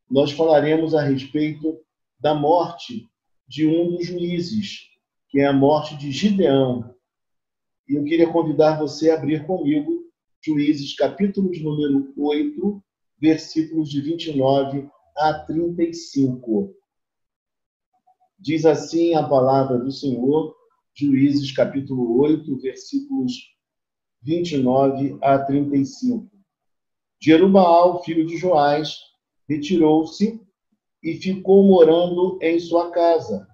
nós falaremos a respeito da morte de um dos juízes, que é a morte de Gideão. E eu queria convidar você a abrir comigo Juízes, capítulo de número 8, versículos de 29 a 35. Diz assim a palavra do Senhor, Juízes, capítulo 8, versículos 29 a 35. Jerubaal, filho de Joás, retirou-se e ficou morando em sua casa.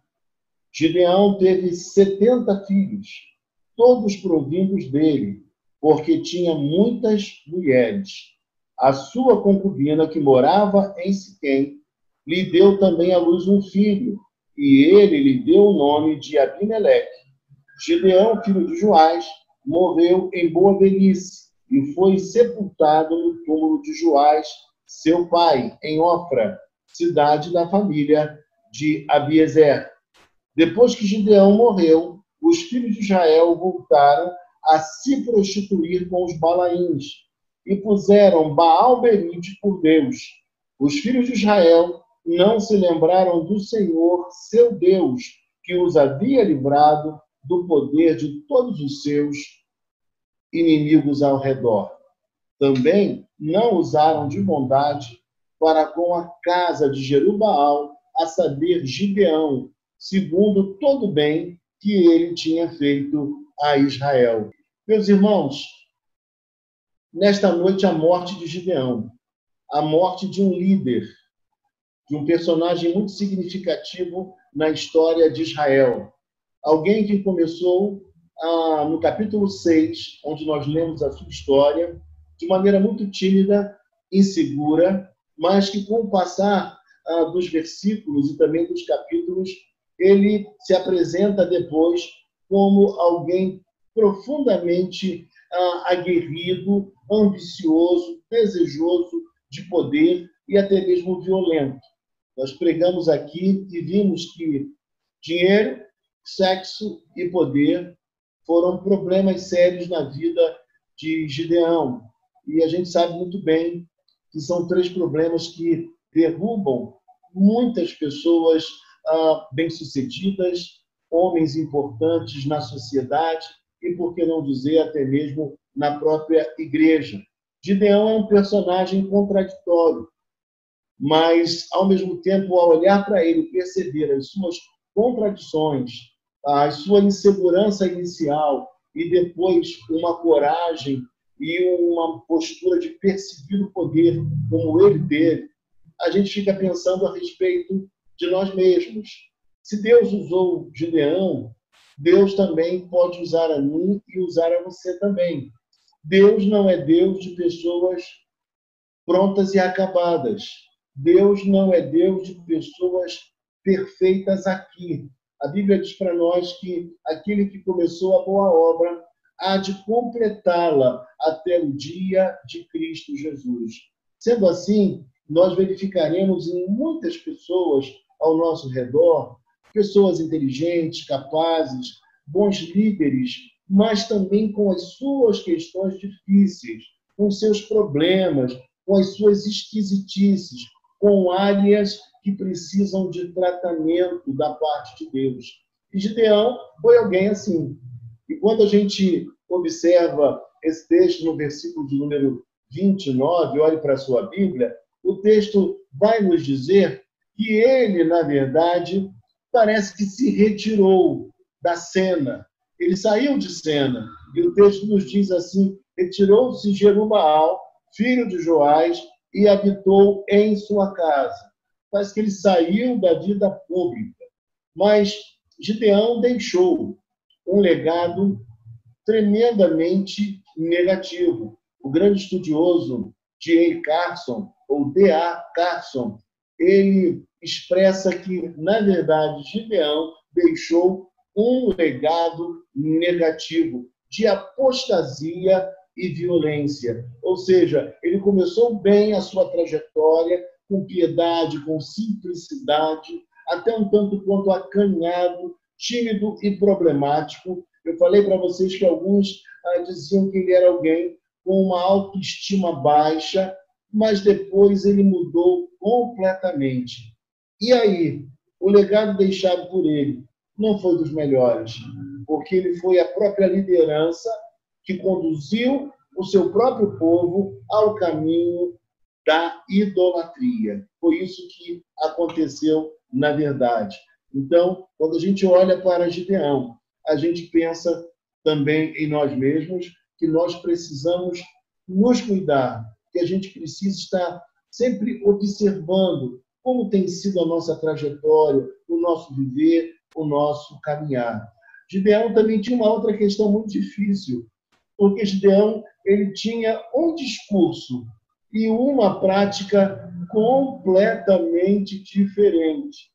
Gideão teve 70 filhos, todos provindos dele, porque tinha muitas mulheres. A sua concubina, que morava em Siquém, lhe deu também à luz um filho, e ele lhe deu o nome de Abimeleque. Gideão, filho de Joás, morreu em boa velhice e foi sepultado no túmulo de Joás, seu pai, em Ofra, cidade da família de Abiezer. Depois que Gideão morreu, os filhos de Israel voltaram a se prostituir com os balaíns e puseram Baal-berite por Deus. Os filhos de Israel não se lembraram do Senhor, seu Deus, que os havia livrado do poder de todos os seus inimigos ao redor. Também não usaram de bondade para com a casa de Jerubaal, a saber, Gideão, segundo todo o bem que ele tinha feito a Israel. Meus irmãos, nesta noite a morte de Gideão, a morte de um líder, de um personagem muito significativo na história de Israel. Alguém que começou no capítulo 6, onde nós lemos a sua história, de maneira muito tímida, insegura, mas que com o passar dos versículos e também dos capítulos, ele se apresenta depois como alguém profundamente aguerrido, ambicioso, desejoso de poder e até mesmo violento. Nós pregamos aqui e vimos que dinheiro, sexo e poder foram problemas sérios na vida de Gideão. E a gente sabe muito bem que são 3 problemas que derrubam muitas pessoas bem-sucedidas, homens importantes na sociedade e, por que não dizer, até mesmo na própria igreja. Gideão é um personagem contraditório, mas, ao mesmo tempo, ao olhar para ele, perceber as suas contradições, a sua insegurança inicial e depois uma coragem e uma postura de perseguir o poder como ele teve, a gente fica pensando a respeito de nós mesmos. Se Deus usou Gideão, Deus também pode usar a mim e usar a você também. Deus não é Deus de pessoas prontas e acabadas. Deus não é Deus de pessoas perfeitas aqui. A Bíblia diz para nós que aquele que começou a boa obra há de completá-la até o dia de Cristo Jesus. Sendo assim, nós verificaremos em muitas pessoas ao nosso redor, pessoas inteligentes, capazes, bons líderes, mas também com as suas questões difíceis, com seus problemas, com as suas esquisitices, com áreas que precisam de tratamento da parte de Deus. E Gideão foi alguém assim. E quando a gente observa esse texto no versículo de número 29, olhe para a sua Bíblia, o texto vai nos dizer que ele, na verdade, parece que se retirou da cena. Ele saiu de cena. E o texto nos diz assim: retirou-se Jerubaal, filho de Joás, e habitou em sua casa. Parece que ele saiu da vida pública. Mas Gideão deixou um legado tremendamente negativo. O grande estudioso D.A. Carson, ou D.A. Carson, ele expressa que, na verdade, Gideão deixou um legado negativo de apostasia e violência. Ou seja, ele começou bem a sua trajetória, com piedade, com simplicidade, até um tanto quanto acanhado, tímido e problemático. Eu falei para vocês que alguns diziam que ele era alguém com uma autoestima baixa, mas depois ele mudou completamente. E aí, o legado deixado por ele não foi dos melhores, porque ele foi a própria liderança que conduziu o seu próprio povo ao caminho da idolatria. Foi isso que aconteceu na verdade. Então, quando a gente olha para Gideão, a gente pensa também em nós mesmos, que nós precisamos nos cuidar, que a gente precisa estar sempre observando como tem sido a nossa trajetória, o nosso viver, o nosso caminhar. Gideão também tinha uma outra questão muito difícil, porque Gideão ele tinha um discurso e uma prática completamente diferente.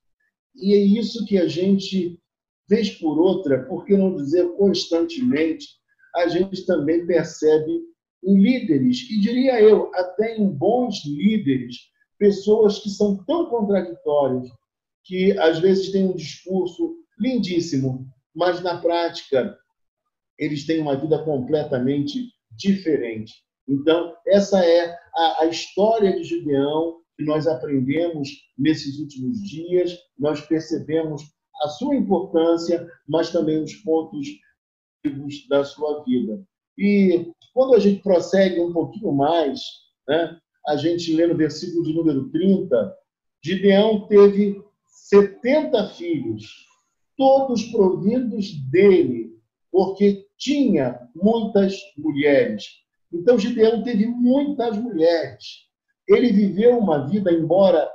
E é isso que a gente, vez por outra, por que não dizer constantemente, a gente também percebe em líderes, e diria eu, até em bons líderes, pessoas que são tão contraditórias, que às vezes têm um discurso lindíssimo, mas na prática eles têm uma vida completamente diferente. Então, essa é a história de Gideão que nós aprendemos nesses últimos dias, nós percebemos a sua importância, mas também os pontos da sua vida. E quando a gente prossegue um pouquinho mais, né, a gente lê no versículo de número 30, Gideão teve 70 filhos, todos provindos dele, porque tinha muitas mulheres. Então, Gideão teve muitas mulheres. Ele viveu uma vida, embora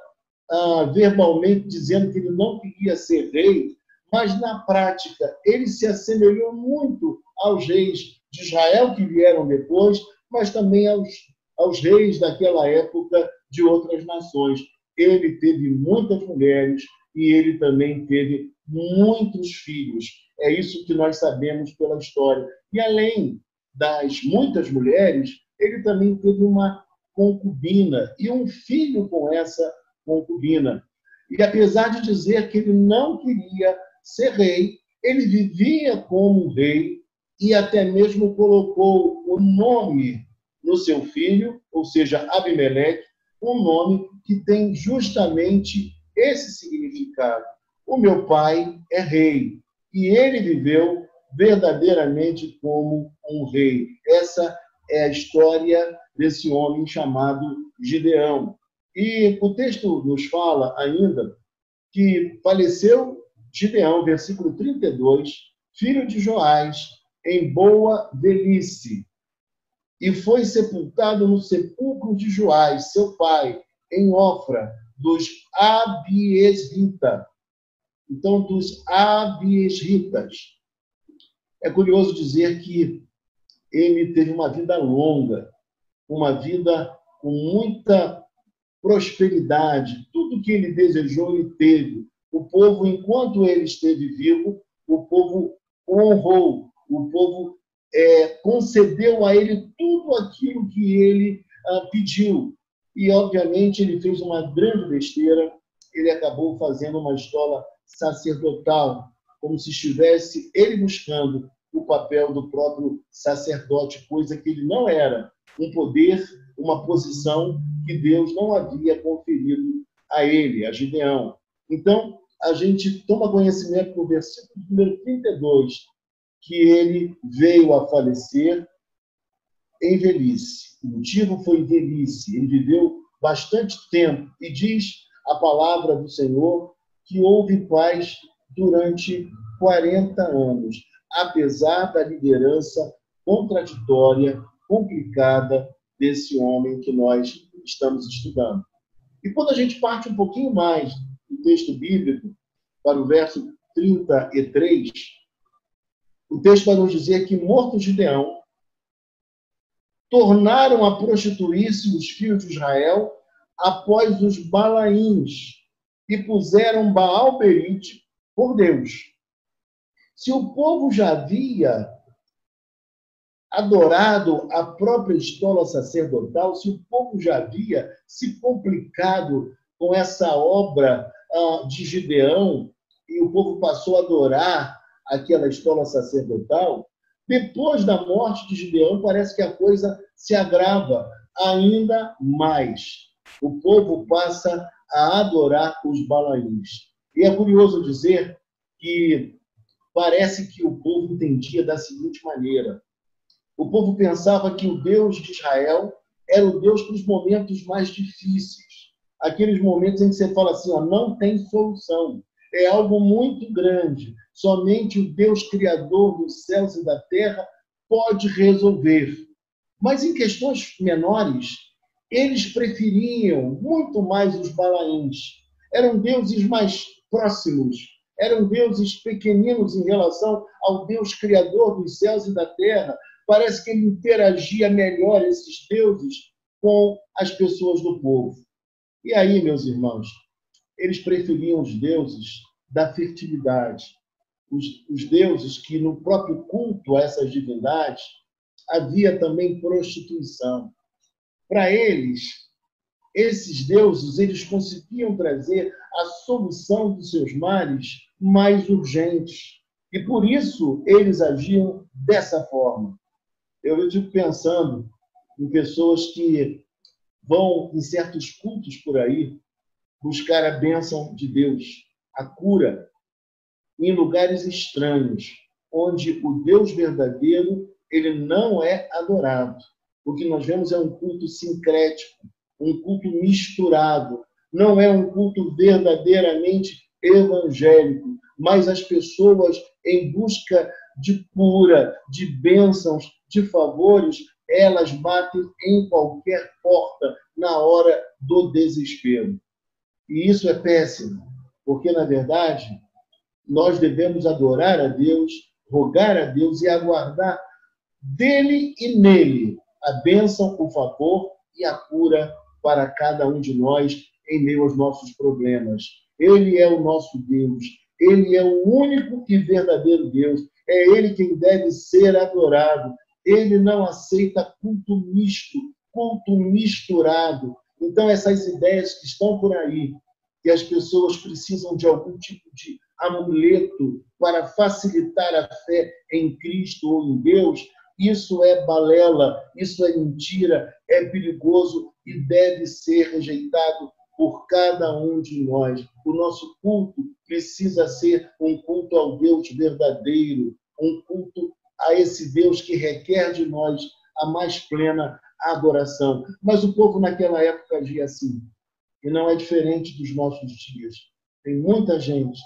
verbalmente dizendo que ele não queria ser rei, mas na prática ele se assemelhou muito aos reis de Israel que vieram depois, mas também aos reis daquela época de outras nações. Ele teve muitas mulheres e ele também teve muitos filhos. É isso que nós sabemos pela história. E além das muitas mulheres, ele também teve uma concubina e um filho com essa concubina. E apesar de dizer que ele não queria ser rei, ele vivia como um rei e até mesmo colocou o nome no seu filho, ou seja, Abimeleque, um nome que tem justamente esse significado. O meu pai é rei e ele viveu verdadeiramente como um rei. Essa é a história desse homem chamado Gideão. E o texto nos fala ainda que faleceu Gideão, versículo 32, filho de Joás, em boa velhice, e foi sepultado no sepulcro de Joás, seu pai, em Ofra, dos Abiesrita. Então, dos Abiesritas. É curioso dizer que ele teve uma vida longa, uma vida com muita prosperidade. Tudo que ele desejou, ele teve. O povo, enquanto ele esteve vivo, o povo honrou, o povo concedeu a ele tudo aquilo que ele pediu. E, obviamente, ele fez uma grande besteira. Ele acabou fazendo uma escola sacerdotal, como se estivesse ele buscando o papel do próprio sacerdote, coisa que ele não era, um poder, uma posição que Deus não havia conferido a ele, a Gideão. Então, a gente toma conhecimento no versículo número 32, que ele veio a falecer em velhice. O motivo foi velhice. Ele viveu bastante tempo. E diz a palavra do Senhor que houve paz durante 40 anos, apesar da liderança contraditória, complicada desse homem que nós estamos estudando. E quando a gente parte um pouquinho mais do texto bíblico, para o verso 33, o texto vai nos dizer que, morto Gideão, tornaram a prostituir-se os filhos de Israel após os Balaíns e puseram Baal-Berite por Deus. Se o povo já havia adorado a própria escola sacerdotal, se o povo já havia se complicado com essa obra de Gideão e o povo passou a adorar aquela escola sacerdotal, depois da morte de Gideão, parece que a coisa se agrava ainda mais. o povo passa a adorar os Balaíns. E é curioso dizer que parece que o povo entendia da seguinte maneira: o povo pensava que o Deus de Israel era o Deus para os momentos mais difíceis, aqueles momentos em que você fala assim, ó, não tem solução, é algo muito grande, somente o Deus criador dos céus e da terra pode resolver. Mas em questões menores, eles preferiam muito mais os Balaíns. Eram deuses mais próximos, eram deuses pequeninos em relação ao Deus criador dos céus e da terra. Parece que ele interagia melhor, esses deuses, com as pessoas do povo. E aí, meus irmãos, eles preferiam os deuses da fertilidade, os deuses que, no próprio culto a essas divindades, havia também prostituição. Para eles, esses deuses, eles conseguiam trazer a solução dos seus males mais urgentes. E por isso eles agiam dessa forma. Eu fico pensando em pessoas que vão em certos cultos por aí buscar a bênção de Deus, a cura, em lugares estranhos, onde o Deus verdadeiro ele não é adorado. O que nós vemos é um culto sincrético, um culto misturado. Não é um culto verdadeiramente evangélico, mas as pessoas, em busca de cura, de bênçãos, de favores, elas batem em qualquer porta na hora do desespero. E isso é péssimo, porque, na verdade, nós devemos adorar a Deus, rogar a Deus e aguardar dele e nele a bênção, o favor e a cura para cada um de nós em meio aos nossos problemas. Ele é o nosso Deus, ele é o único e verdadeiro Deus, é ele quem deve ser adorado. Ele não aceita culto misto, culto misturado. Então, essas ideias que estão por aí, que as pessoas precisam de algum tipo de amuleto para facilitar a fé em Cristo ou em Deus, isso é balela, isso é mentira, é perigoso e deve ser rejeitado por cada um de nós. O nosso culto precisa ser um culto ao Deus verdadeiro, um culto a esse Deus que requer de nós a mais plena adoração. Mas o povo naquela época agia assim, e não é diferente dos nossos dias. Tem muita gente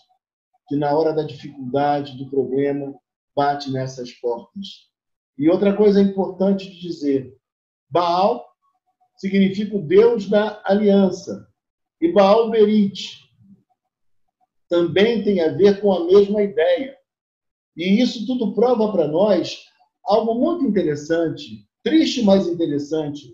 que na hora da dificuldade, do problema, bate nessas portas. E outra coisa importante de dizer, Baal significa o Deus da aliança, e Baal Berit também tem a ver com a mesma ideia. E isso tudo prova para nós algo muito interessante, triste, mas interessante,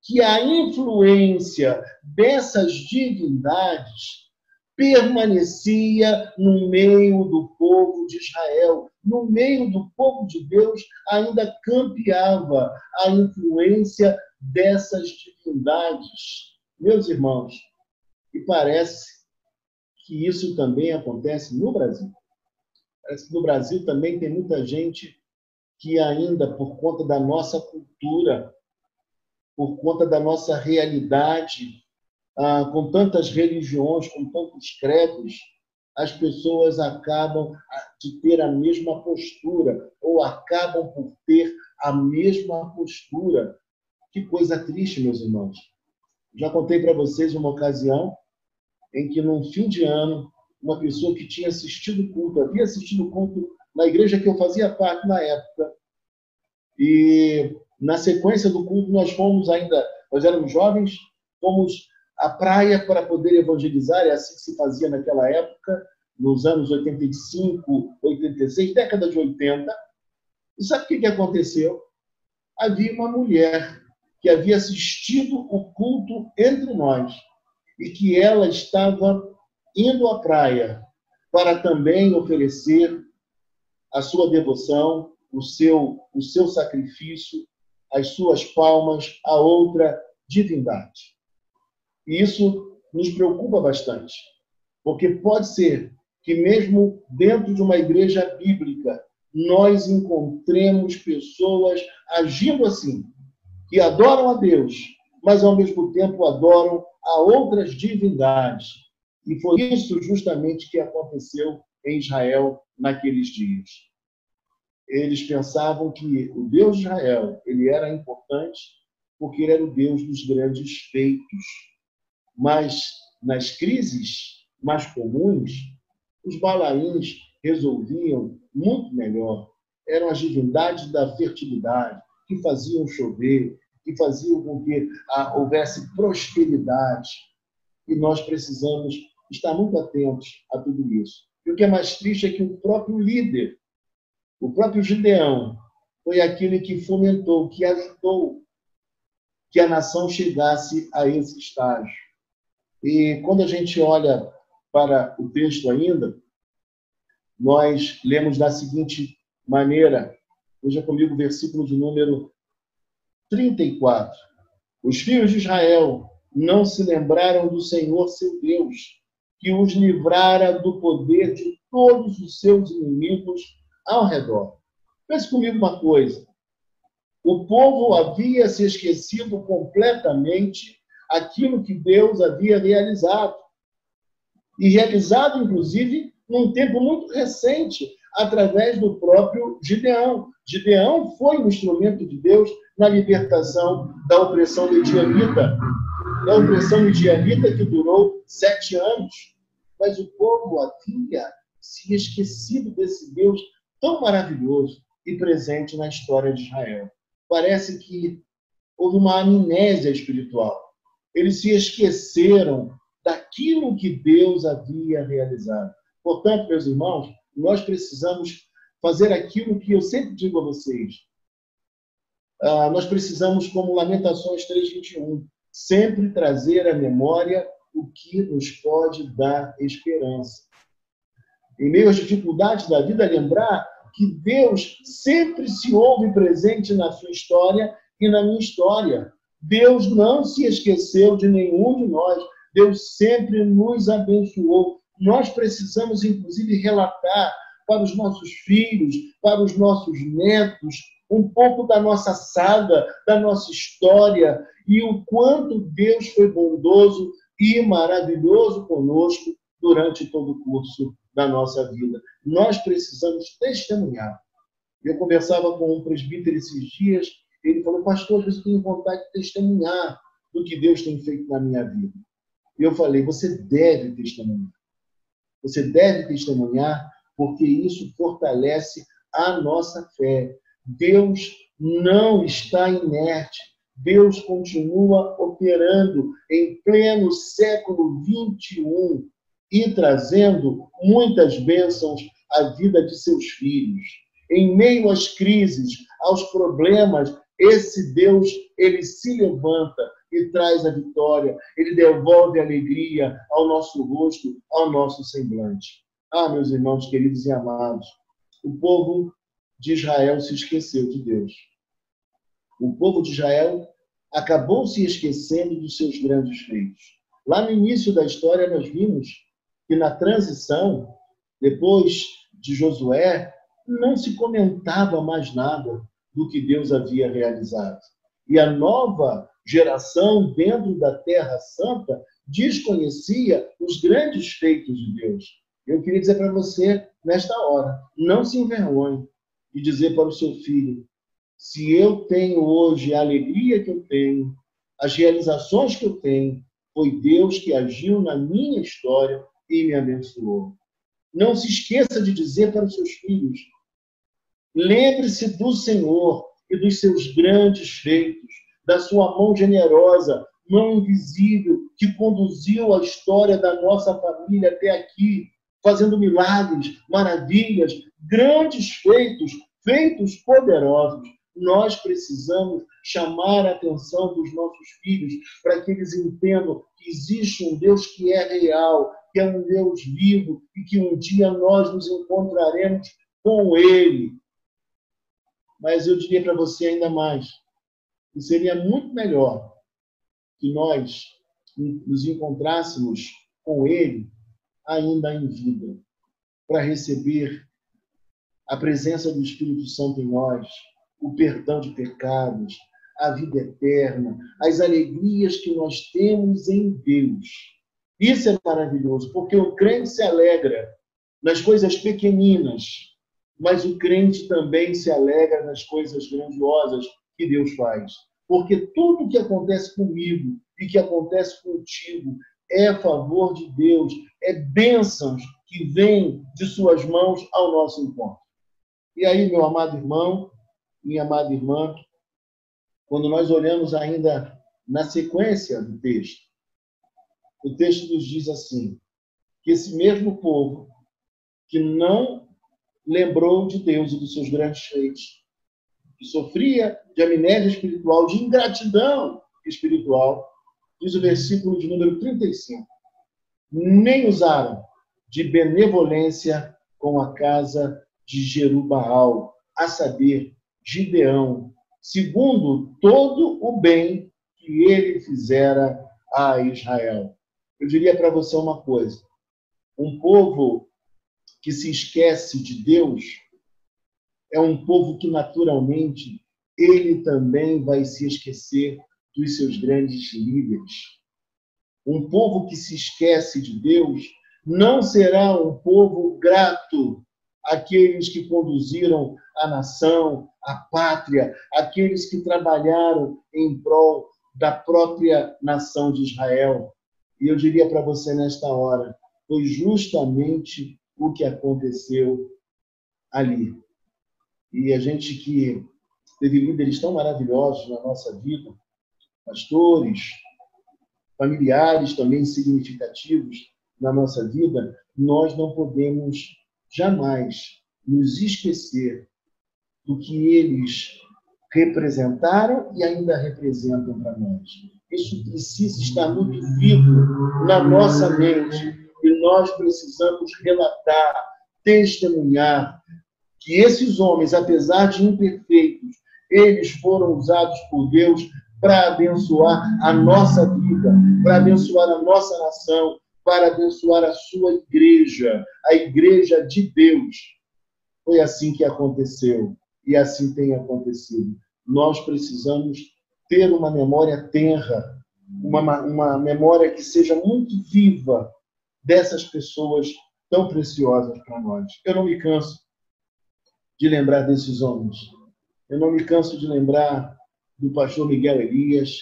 que a influência dessas divindades permanecia no meio do povo de Israel. No meio do povo de Deus ainda campeava a influência dessas divindades. Meus irmãos, e parece que isso também acontece no Brasil. Parece que no Brasil também tem muita gente que ainda, por conta da nossa cultura, por conta da nossa realidade, com tantas religiões, com tantos credos, as pessoas acabam de ter a mesma postura, ou acabam por ter a mesma postura. Que coisa triste, meus irmãos. Já contei para vocês uma ocasião em que, num fim de ano, uma pessoa que tinha assistido o culto, havia assistido o culto na igreja que eu fazia parte na época, e na sequência do culto nós éramos jovens, fomos à praia para poder evangelizar, é assim que se fazia naquela época, nos anos 85, 86, década de 80. E sabe o que aconteceu? Havia uma mulher que havia assistido o culto entre nós e que ela estava indo à praia para também oferecer a sua devoção, o seu sacrifício, as suas palmas a outra divindade. E isso nos preocupa bastante, porque pode ser que mesmo dentro de uma igreja bíblica nós encontremos pessoas agindo assim, que adoram a Deus, mas ao mesmo tempo adoram a outras divindades. E foi isso justamente que aconteceu em Israel naqueles dias. Eles pensavam que o Deus de Israel ele era importante porque ele era o Deus dos grandes feitos. Mas nas crises mais comuns, os balaíns resolviam muito melhor. Eram as divindades da fertilidade, que faziam chover, que faziam com que houvesse prosperidade. E nós precisamos estar muito atentos a tudo isso. E o que é mais triste é que o próprio líder, o próprio Gideão, foi aquele que fomentou, que ajudou que a nação chegasse a esse estágio. E quando a gente olha para o texto ainda, nós lemos da seguinte maneira, veja comigo o versículo de número 34. Os filhos de Israel não se lembraram do Senhor seu Deus, que os livrara do poder de todos os seus inimigos ao redor. Pense comigo uma coisa. O povo havia se esquecido completamente aquilo que Deus havia realizado. E realizado, inclusive, num tempo muito recente, através do próprio Gideão. Gideão foi um instrumento de Deus na libertação da opressão midianita. Da opressão midianita que durou 7 anos. Mas o povo havia se esquecido desse Deus tão maravilhoso e presente na história de Israel. Parece que houve uma amnésia espiritual. Eles se esqueceram daquilo que Deus havia realizado. Portanto, meus irmãos, nós precisamos fazer aquilo que eu sempre digo a vocês. Nós precisamos, como Lamentações 3:21, sempre trazer à memória o que nos pode dar esperança. Em meio às dificuldades da vida, lembrar que Deus sempre se houve presente na sua história e na minha história. Deus não se esqueceu de nenhum de nós. Deus sempre nos abençoou. Nós precisamos, inclusive, relatar para os nossos filhos, para os nossos netos, um pouco da nossa saga, da nossa história e o quanto Deus foi bondoso e maravilhoso conosco durante todo o curso da nossa vida. Nós precisamos testemunhar. Eu conversava com um presbítero esses dias, ele falou, pastor, às vezes eu tenho vontade de testemunhar do que Deus tem feito na minha vida. E eu falei, você deve testemunhar. Você deve testemunhar porque isso fortalece a nossa fé. Deus não está inerte. Deus continua operando em pleno século XXI e trazendo muitas bênçãos à vida de seus filhos. Em meio às crises, aos problemas, esse Deus, ele se levanta e traz a vitória. Ele devolve a alegria ao nosso rosto, ao nosso semblante. Meus irmãos queridos e amados, o povo de Israel se esqueceu de Deus. O povo de Israel acabou se esquecendo dos seus grandes feitos. Lá no início da história, nós vimos que na transição, depois de Josué, não se comentava mais nada do que Deus havia realizado. E a nova geração dentro da Terra Santa desconhecia os grandes feitos de Deus. Eu queria dizer para você, nesta hora, não se envergonhe de dizer para o seu filho, se eu tenho hoje a alegria que eu tenho, as realizações que eu tenho, foi Deus que agiu na minha história e me abençoou. Não se esqueça de dizer para os seus filhos, lembre-se do Senhor e dos seus grandes feitos, da sua mão generosa, mão invisível, que conduziu a história da nossa família até aqui, fazendo milagres, maravilhas, grandes feitos, feitos poderosos. Nós precisamos chamar a atenção dos nossos filhos para que eles entendam que existe um Deus que é real, que é um Deus vivo e que um dia nós nos encontraremos com Ele. Mas eu diria para você ainda mais, que seria muito melhor que nós nos encontrássemos com Ele ainda em vida, para receber a presença do Espírito Santo em nós, o perdão de pecados, a vida eterna, as alegrias que nós temos em Deus. Isso é maravilhoso, porque o crente se alegra nas coisas pequeninas, mas o crente também se alegra nas coisas grandiosas que Deus faz. Porque tudo que acontece comigo e que acontece contigo é a favor de Deus, é bênçãos que vêm de suas mãos ao nosso encontro. E aí, meu amado irmão, minha amada irmã, quando nós olhamos ainda na sequência do texto, o texto nos diz assim, que esse mesmo povo que não lembrou de Deus e dos seus grandes feitos, que sofria de amnésia espiritual, de ingratidão espiritual, diz o versículo de número 35, nem usaram de benevolência com a casa de Jerubaal, a saber, Gideão, segundo todo o bem que ele fizera a Israel. Eu diria para você uma coisa, um povo que se esquece de Deus é um povo que naturalmente ele também vai se esquecer dos seus grandes líderes. Um povo que se esquece de Deus não será um povo grato àqueles que conduziram a nação, a pátria, aqueles que trabalharam em prol da própria nação de Israel. E eu diria para você nesta hora, foi justamente o que aconteceu ali. E a gente que teve líderes tão maravilhosos na nossa vida, pastores, familiares também significativos na nossa vida, nós não podemos jamais nos esquecer do que eles representaram e ainda representam para nós. Isso precisa estar muito vivo na nossa mente e nós precisamos relatar, testemunhar que esses homens, apesar de imperfeitos, eles foram usados por Deus para abençoar a nossa vida, para abençoar a nossa nação, para abençoar a sua igreja, a igreja de Deus. Foi assim que aconteceu e assim tem acontecido. Nós precisamos ter uma memória tenra, uma memória que seja muito viva dessas pessoas tão preciosas para nós. Eu não me canso de lembrar desses homens. Eu não me canso de lembrar do pastor Miguel Elias.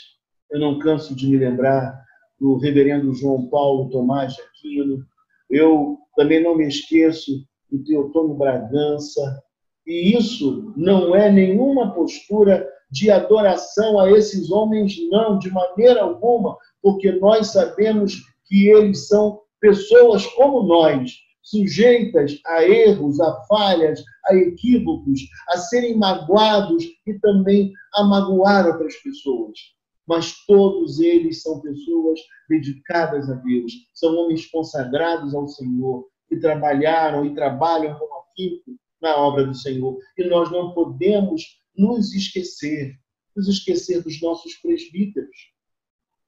Eu não canso de me lembrar do reverendo João Paulo Tomás de Aquino. Eu também não me esqueço do Teotônio Bragança. E isso não é nenhuma postura de adoração a esses homens, não, de maneira alguma, porque nós sabemos que eles são pessoas como nós, sujeitas a erros, a falhas, a equívocos, a serem magoados e também a magoar outras pessoas. Mas todos eles são pessoas dedicadas a Deus, são homens consagrados ao Senhor, que trabalharam e trabalham com afinco na obra do Senhor. E nós não podemos nos esquecer dos nossos presbíteros,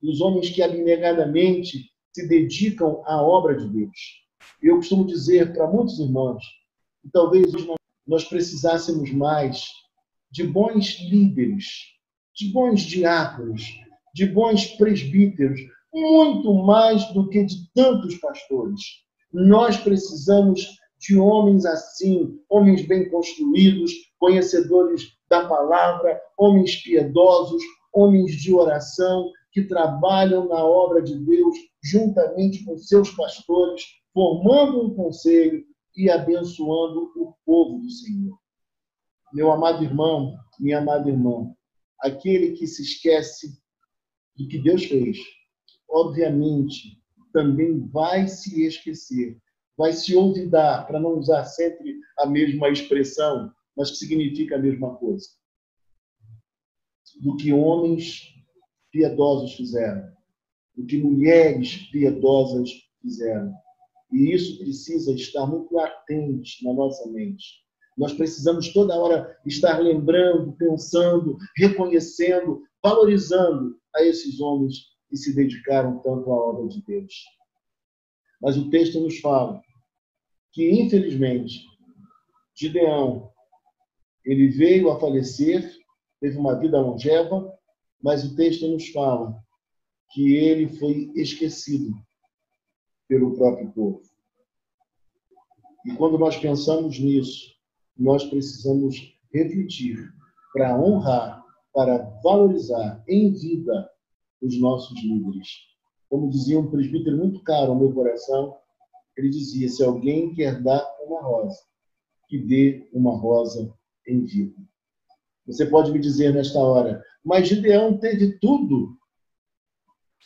dos homens que abnegadamente se dedicam à obra de Deus. Eu costumo dizer para muitos irmãos que talvez nós precisássemos mais de bons líderes, de bons diáconos, de bons presbíteros, muito mais do que de tantos pastores. Nós precisamos de homens assim, homens bem construídos, conhecedores da palavra, homens piedosos, homens de oração, que trabalham na obra de Deus juntamente com seus pastores, formando um conselho e abençoando o povo do Senhor. Meu amado irmão, minha amada irmã, aquele que se esquece do que Deus fez, obviamente, também vai se esquecer, vai se olvidar, para não usar sempre a mesma expressão, mas que significa a mesma coisa, do que homens piedosos fizeram, do que mulheres piedosas fizeram. E isso precisa estar muito latente na nossa mente. Nós precisamos toda hora estar lembrando, pensando, reconhecendo, valorizando a esses homens que se dedicaram tanto à obra de Deus. Mas o texto nos fala que, infelizmente, Gideão, ele veio a falecer, teve uma vida longeva, mas o texto nos fala que ele foi esquecido pelo próprio povo. E quando nós pensamos nisso, nós precisamos refletir para honrar, para valorizar em vida os nossos líderes. Como dizia um presbítero muito caro ao meu coração, ele dizia: se alguém quer dar uma rosa, que dê uma rosa em vida. Você pode me dizer nesta hora, mas Gideão teve tudo.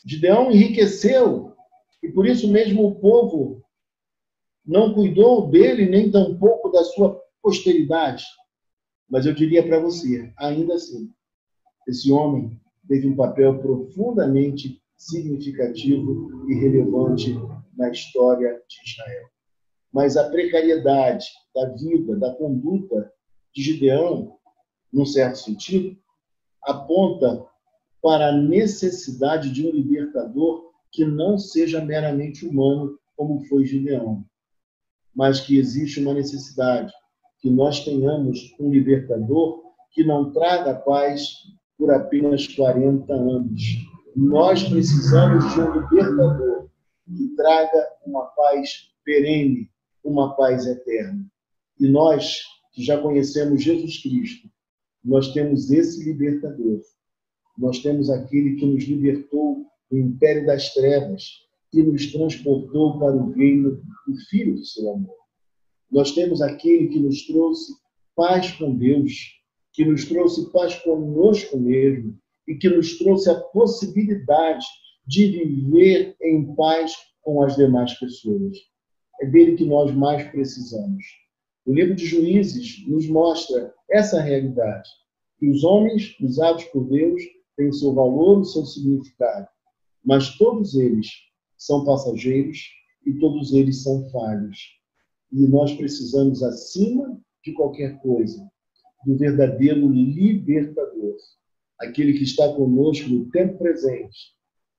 Gideão enriqueceu, e por isso mesmo o povo não cuidou dele, nem tampouco da sua posteridade. Mas eu diria para você, ainda assim, esse homem teve um papel profundamente significativo e relevante na história de Israel. Mas a precariedade da vida, da conduta de Gideão, num certo sentido, aponta para a necessidade de um libertador que não seja meramente humano, como foi Gideão, mas que existe uma necessidade que nós tenhamos um libertador que não traga paz por apenas 40 anos. Nós precisamos de um libertador que traga uma paz perene, uma paz eterna. E nós, que já conhecemos Jesus Cristo, nós temos esse libertador. Nós temos aquele que nos libertou do império das trevas, que nos transportou para o reino do Filho do seu amor. Nós temos aquele que nos trouxe paz com Deus, que nos trouxe paz conosco mesmo e que nos trouxe a possibilidade de viver em paz com as demais pessoas. É dele que nós mais precisamos. O livro de Juízes nos mostra essa realidade, que os homens usados por Deus têm o seu valor, o seu significado, mas todos eles são passageiros e todos eles são falhos. E nós precisamos, acima de qualquer coisa, do verdadeiro libertador, aquele que está conosco no tempo presente,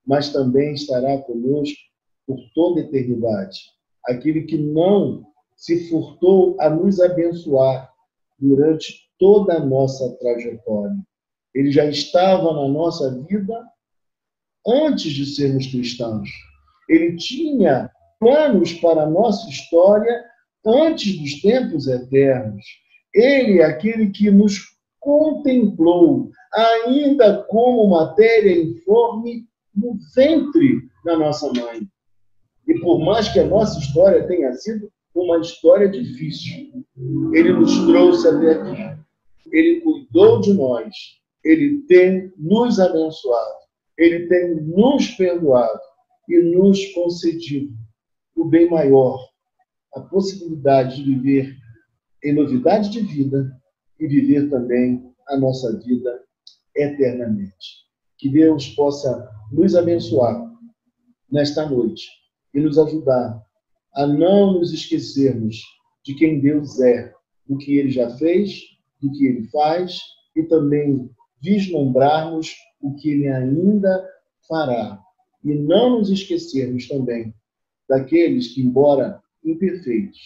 mas também estará conosco por toda a eternidade, aquele que não se furtou a nos abençoar durante toda a nossa trajetória. Ele já estava na nossa vida antes de sermos cristãos. Ele tinha planos para a nossa história antes dos tempos eternos. Ele é aquele que nos contemplou, ainda como matéria informe, no ventre da nossa mãe. E por mais que a nossa história tenha sido uma história difícil, ele nos trouxe até aqui. Ele cuidou de nós. Ele tem nos abençoado. Ele tem nos perdoado e nos concedido o bem maior, a possibilidade de viver em novidade de vida e viver também a nossa vida eternamente. Que Deus possa nos abençoar nesta noite e nos ajudar a não nos esquecermos de quem Deus é, do que Ele já fez, do que Ele faz e também vislumbrarmos o que Ele ainda fará. E não nos esquecermos também daqueles que, embora imperfeitos,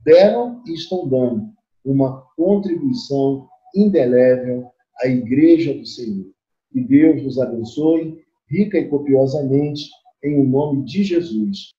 deram e estão dando uma contribuição indelével à Igreja do Senhor. Que Deus nos abençoe rica e copiosamente, em nome de Jesus.